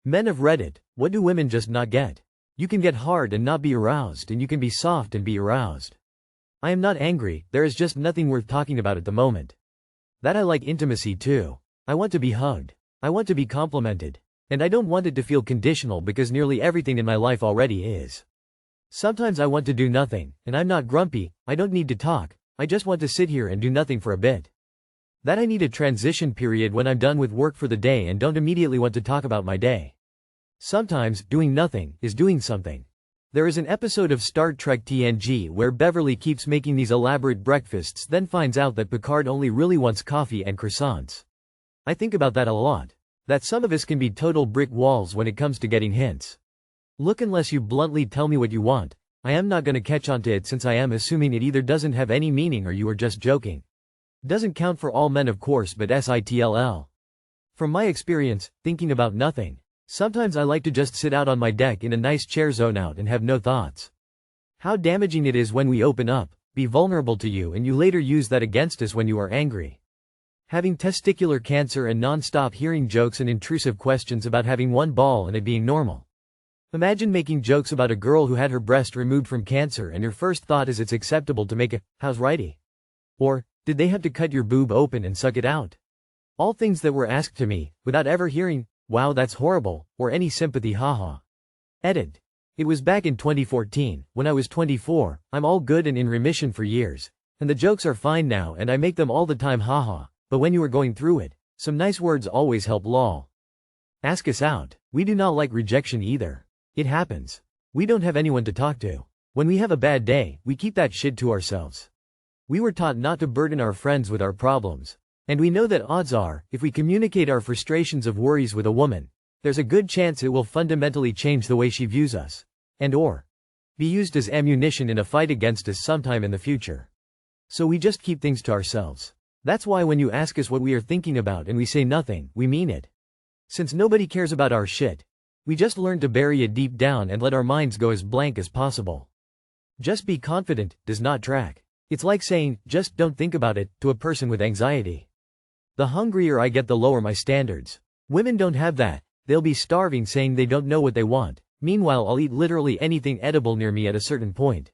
Men have read it. What do women just not get? You can get hard and not be aroused, and you can be soft and be aroused. I am not angry, there is just nothing worth talking about at the moment. That I like intimacy too. I want to be hugged. I want to be complimented. And I don't want it to feel conditional because nearly everything in my life already is. Sometimes I want to do nothing, and I'm not grumpy, I don't need to talk, I just want to sit here and do nothing for a bit. That I need a transition period when I'm done with work for the day and don't immediately want to talk about my day. Sometimes, doing nothing is doing something. There is an episode of Star Trek TNG where Beverly keeps making these elaborate breakfasts, then finds out that Picard only really wants coffee and croissants. I think about that a lot. That some of us can be total brick walls when it comes to getting hints. Look, unless you bluntly tell me what you want, I am not gonna catch on to it, since I am assuming it either doesn't have any meaning or you are just joking. Doesn't count for all men of course, but SITLL. From my experience, thinking about nothing. Sometimes I like to just sit out on my deck in a nice chair, zone out and have no thoughts. How damaging it is when we open up, be vulnerable to you, and you later use that against us when you are angry. Having testicular cancer and non-stop hearing jokes and intrusive questions about having one ball and it being normal. Imagine making jokes about a girl who had her breast removed from cancer and your first thought is it's acceptable to make a, how's righty? Or, did they have to cut your boob open and suck it out? All things that were asked to me, without ever hearing, wow that's horrible, or any sympathy, haha. Edit. It was back in 2014, when I was 24, I'm all good and in remission for years. And the jokes are fine now and I make them all the time, haha. But when you are going through it, some nice words always help, lol. Ask us out. We do not like rejection either. It happens. We don't have anyone to talk to. When we have a bad day, we keep that shit to ourselves. We were taught not to burden our friends with our problems. And we know that odds are, if we communicate our frustrations of worries with a woman, there's a good chance it will fundamentally change the way she views us. And or be used as ammunition in a fight against us sometime in the future. So we just keep things to ourselves. That's why when you ask us what we are thinking about and we say nothing, we mean it. Since nobody cares about our shit, we just learn to bury it deep down and let our minds go as blank as possible. Just be confident does not track. It's like saying, just don't think about it, to a person with anxiety. The hungrier I get, the lower my standards. Women don't have that. They'll be starving saying they don't know what they want. Meanwhile, I'll eat literally anything edible near me at a certain point.